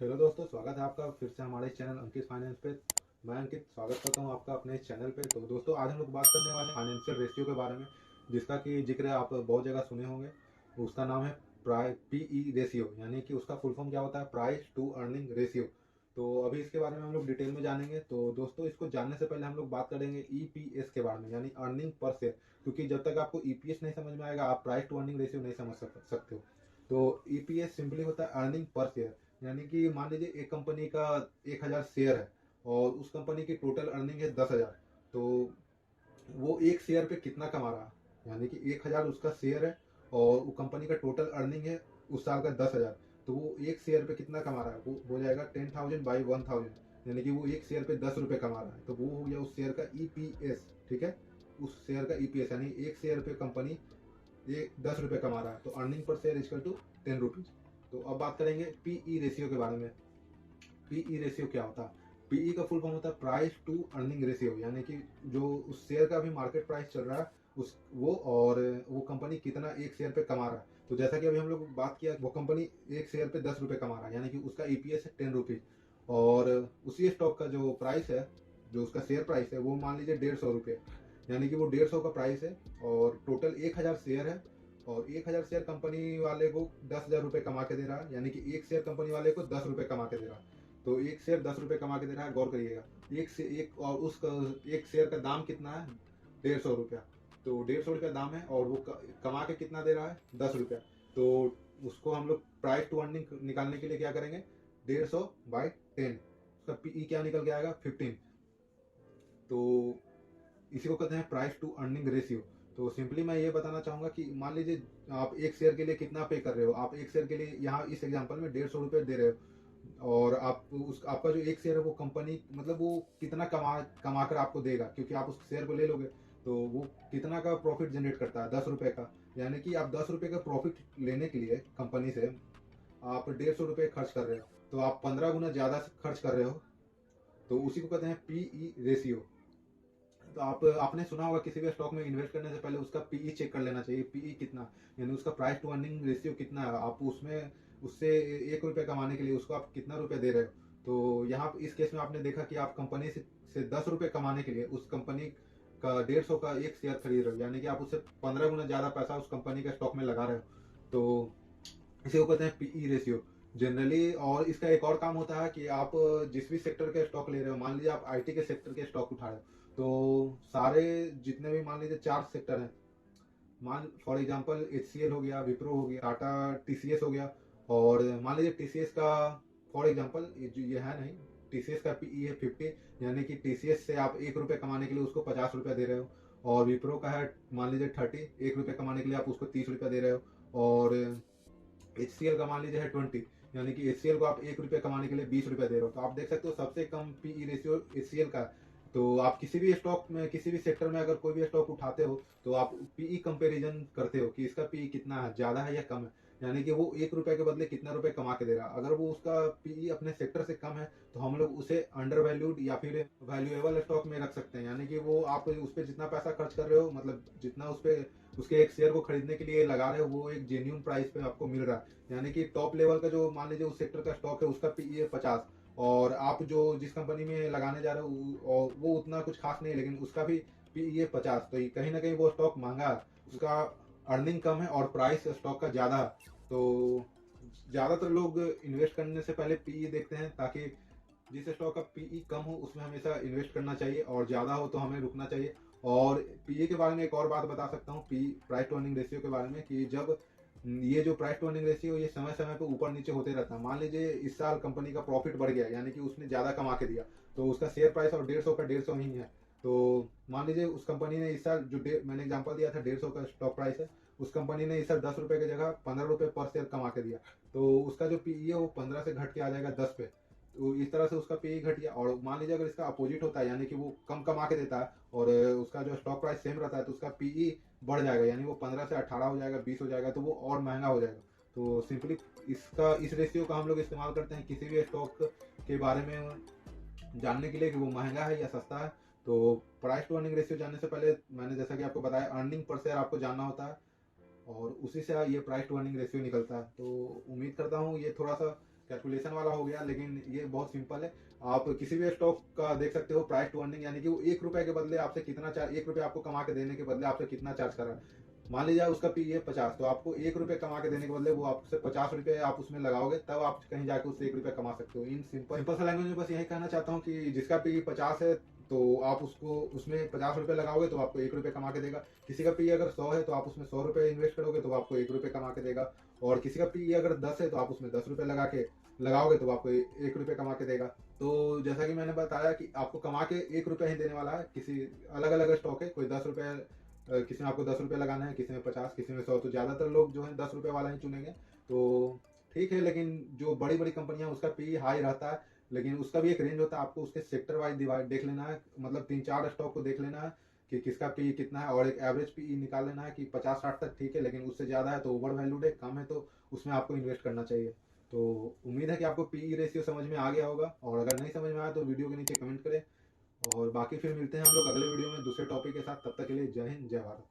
Hello दोस्तों, स्वागत है आपका फिर से हमारे चैनल अंकित फाइनेंस पे। मैं अंकित स्वागत करता हूं आपका अपने इस चैनल पे। तो दोस्तों, आज हम लोग बात करने वाले हैं फाइनेंशियल रेशियो के बारे में, जिसका कि जिक्र आप बहुत जगह सुने होंगे। उसका नाम है पीई रेशियो, यानी कि उसका फुल फॉर्म क्या होता है, प्राइस टू अर्निंग रेशियो। तो अभी इसके बारे में हम लोग डिटेल में जानेंगे। तो दोस्तों, इसको जानने से पहले हम लोग बात करेंगे ईपीएस के बारे में, यानी अर्निंग पर शेयर। क्योंकि जब तक आपको ईपीएस नहीं समझ में आएगा, आप प्राइस टू अर्निंग रेशियो नहीं समझ सकते हो। तो ईपीएस सिंपली होता है अर्निंग पर शेयर। यानी कि मान लीजिए एक कंपनी का 1,000 शेयर है और उस कंपनी की टोटल अर्निंग है 10,000। तो वो एक शेयर पे कितना कमा रहा है, यानी कि 1,000 उसका शेयर है और वो कंपनी का टोटल अर्निंग है उस साल का 10,000। तो वो एक शेयर पे कितना कमा रहा है, वो हो जाएगा 10,000 बाई 1,000, यानी कि वो एक शेयर पे 10 रुपये कमा रहा है। तो वो हो गया उस शेयर का ईपीएस। ठीक है, उस शेयर का ईपीएस यानी एक शेयर पे कंपनी ये 10 रुपये कमा रहा है। तो earning per share is equal to 10 rupees. तो अब बात करेंगे पीई रेशियो के बारे में। पीई रेशियो क्या होता है? पीई का फुल फॉर्म होता है प्राइस टू अर्निंग रेशियो, यानी कि जो उस शेयर का भी मार्केट प्राइस चल रहा है उस वो, और वो कंपनी कितना एक शेयर पे कमा रहा है। तो जैसा कि अभी हम लोग बात किया, वो कंपनी एक शेयर पे 10 रुपये कमा रहा है, यानी कि उसका ईपीएस है 10 रुपीज। और उसी स्टॉक का जो प्राइस है, जो उसका शेयर प्राइस है, वो मान लीजिए 150 रुपये, यानी कि वो 150 का प्राइस है। और टोटल 1,000 शेयर है और 1,000 शेयर कंपनी वाले को 10,000 रुपये कमा के दे रहा है, यानी कि एक शेयर कंपनी वाले को 10 रुपये कमा के दे रहा है। तो एक शेयर 10 रुपये कमा के दे रहा है, गौर करिएगा। एक से एक, और उस एक शेयर का दाम कितना है, 150 रुपया। तो 150 रुपया दाम है और वो कमा के कितना दे रहा है, 10 रुपया। तो उसको हम लोग प्राइस टू अर्निंग निकालने के लिए क्या करेंगे, 150/10, उसका पीई क्या निकल के आएगा, 15। तो इसी को कहते हैं प्राइस टू अर्निंग रेशियो। तो सिंपली मैं ये बताना चाहूंगा कि मान लीजिए आप एक शेयर के लिए कितना पे कर रहे हो। आप एक शेयर के लिए यहाँ इस एग्जांपल में 150 रुपये दे रहे हो, और आप उस आपका जो एक शेयर है वो कंपनी, मतलब वो कितना कमा कर आपको देगा, क्योंकि आप उस शेयर को ले लोगे। तो वो कितना का प्रॉफिट जनरेट करता है, 10 रुपये का। यानी कि आप 10 रुपये का प्रॉफिट लेने के लिए कंपनी से आप 150 रुपये खर्च कर रहे हो, तो आप 15 गुना ज्यादा खर्च कर रहे हो। तो उसी को कहते हैं पीई रेशियो। तो आप आपने सुना होगा, किसी भी स्टॉक में इन्वेस्ट करने से पहले उसका पीई चेक कर लेना चाहिए। पीई कितना, यानी उसका प्राइस टू अर्निंग रेशियो कितना है। आप उसमें उससे 1 रुपये कमाने के लिए उसको आप कितना रुपये दे रहे हो। तो यहाँ इस केस में आपने देखा कि आप कंपनी से 10 रुपये कमाने के लिए उस कंपनी का 150 का एक शेयर खरीद रहे हो, यानी कि आप उससे 15 गुना ज्यादा पैसा उस कंपनी के स्टॉक में लगा रहे हो। तो इसी को कहते हैं पीई रेशियो जनरली। और इसका एक और काम होता है कि आप जिस भी सेक्टर के स्टॉक ले रहे हो, मान लीजिए आप आईटी के सेक्टर के स्टॉक उठा रहे हो, तो सारे जितने भी मान लीजिए 4 सेक्टर हैं, मान फॉर एग्जांपल एचसीएल हो गया, विप्रो हो गया, टाटा, टीसीएस हो गया। और मान लीजिए टीसीएस का फॉर एग्जांपल ये है नहीं, टीसीएस का पीई है 50, यानी कि टीसीएस से आप 1 रुपये कमाने के लिए उसको 50 रुपया दे रहे हो। और विप्रो का है मान लीजिए 30, 1 रुपये कमाने के लिए आप उसको 30 रुपया दे रहे हो। और एचसीएल का मान लीजिए है 20, यानी कि एचसीएल को आप 1 रुपये कमाने के लिए 20 रुपया दे रहे हो। तो आप देख सकते हो सबसे कम पीई रेशियो एचसीएल का। तो आप किसी भी स्टॉक में, किसी भी सेक्टर में अगर कोई भी स्टॉक उठाते हो, तो आप पीई कंपेरिजन करते हो कि इसका पीई कितना है, ज्यादा है या कम है, यानी कि वो 1 रुपये के बदले कितना रुपए कमा के दे रहा है। अगर वो उसका पीई अपने सेक्टर से कम है, तो हम लोग उसे अंडर वैल्यूड या फिर वैल्यूएबल स्टॉक में रख सकते हैं। यानी कि वो आप उस पर जितना पैसा खर्च कर रहे हो, मतलब जितना उस पर उसके एक शेयर को खरीदने के लिए लगा रहे हो, वो एक जेन्यून प्राइस पे आपको मिल रहा है। यानी कि टॉप लेवल का जो मान लीजिए उस सेक्टर का स्टॉक है, उसका पीई है 50, और आप जो जिस कंपनी में लगाने जा रहे हो और वो उतना कुछ खास नहीं है, लेकिन उसका भी पीई है 50। तो कहीं ना कहीं वो स्टॉक महंगा है, उसका अर्निंग कम है और प्राइस स्टॉक का ज्यादा है। तो ज्यादातर लोग इन्वेस्ट करने से पहले पीई देखते हैं, ताकि जिस स्टॉक का पीई कम हो उसमें हमेशा इन्वेस्ट करना चाहिए, और ज्यादा हो तो हमें रुकना चाहिए। और पीए के बारे में एक और बात बता सकता हूँ, P price to earning ratio के बारे में, कि जब ये जो प्राइस टू अर्निंग रेशियो ये समय समय पे ऊपर नीचे होते रहता है। मान लीजिए इस साल कंपनी का प्रॉफिट बढ़ गया, यानी कि उसने ज्यादा कमा के दिया, तो उसका शेयर प्राइस और 150 का 150 ही है। तो मान लीजिए उस कंपनी ने इस साल जो मैंने एग्जांपल दिया था 150 का स्टॉक प्राइस है, उस कंपनी ने इस साल 10 रुपए की जगह 15 रुपए पर शेयर कमा के दिया। तो उसका जो पीई है वो 15 से घट के आ जाएगा 10 पे। तो इस तरह से उसका पीई घट गया। और मान लीजिए अगर इसका अपोजिट होता है, यानी कि वो कम कमा के देता है और उसका जो स्टॉक प्राइस सेम रहता है, तो उसका पीई बढ़ जाएगा, यानी वो 15 से 18 हो जाएगा, 20 हो जाएगा, तो वो और महंगा हो जाएगा। तो सिंपली इस रेशियो का हम लोग इस्तेमाल करते हैं किसी भी स्टॉक के बारे में जानने के लिए कि वो महंगा है या सस्ता है। तो प्राइस टू अर्निंग रेशियो जानने से पहले मैंने जैसा कि आपको बताया, अर्निंग पर शेयर आपको जानना होता है, और उसी से ये प्राइस टू अर्निंग रेशियो निकलता है। तो उम्मीद करता हूँ ये थोड़ा सा कैलकुलेशन वाला हो गया, लेकिन ये बहुत सिंपल है। आप किसी भी स्टॉक का देख सकते हो प्राइस टू अर्निंग, यानी कि वो 1 रुपए के बदले आपसे कितना चार्ज, 1 रुपए आपको कमा के देने के बदले आपसे कितना चार्ज कर रहा है। मान लीजिए उसका पी है 50, तो आपको 1 रुपए कमा के देने के बदले वो आपसे 50 रुपए आप उसमें लगाओगे, तब आप कहीं जाके उससे 1 रुपए कमा सकते हो। इन सिंपल सिंपल सा लैंग्वेज में बस यही कहना चाहता हूँ कि जिसका पी 50 है तो आप उसको उसमें 50 रुपए लगाओगे तो आपको 1 रुपए कमा के देगा। किसी का पी अगर 100 है तो आप उसमें 100 रुपए इन्वेस्ट करोगे तो आपको 1 रुपए कमा के देगा। और किसी का पी अगर 10 है तो आप उसमें 10 रुपए लगाओगे तो आपको 1 रुपए कमा के देगा। तो जैसा कि मैंने बताया कि आपको कमा के 1 रुपए ही देने वाला है। किसी अलग अलग स्टॉक है, कोई 10 रुपए, किसी में आपको 10 रुपए लगाना है, किसी में 50, किसी में 100, तो ज्यादातर लोग जो है 10 रुपए वाला ही चुनेंगे। तो ठीक है, लेकिन जो बड़ी बड़ी कंपनियां उसका पी हाई रहता है, लेकिन उसका भी एक रेंज होता है। आपको उसके सेक्टर वाइज डिवाइड देख लेना है, मतलब 3-4 स्टॉक को देख लेना है कि किसका पी कितना है, और एक एवरेज पी निकाल लेना है कि 50-60 तक ठीक है, लेकिन उससे ज्यादा है तो ओवर वैल्यूड है, कम है तो उसमें आपको इन्वेस्ट करना चाहिए। तो उम्मीद है कि आपको पी रेशियो समझ में आ गया होगा, और अगर नहीं समझ में आया तो वीडियो के नीचे कमेंट करें। और बाकी फिर मिलते हैं हम लोग अगले वीडियो में दूसरे टॉपिक के साथ। तब तक के लिए जय हिंद, जय भारत।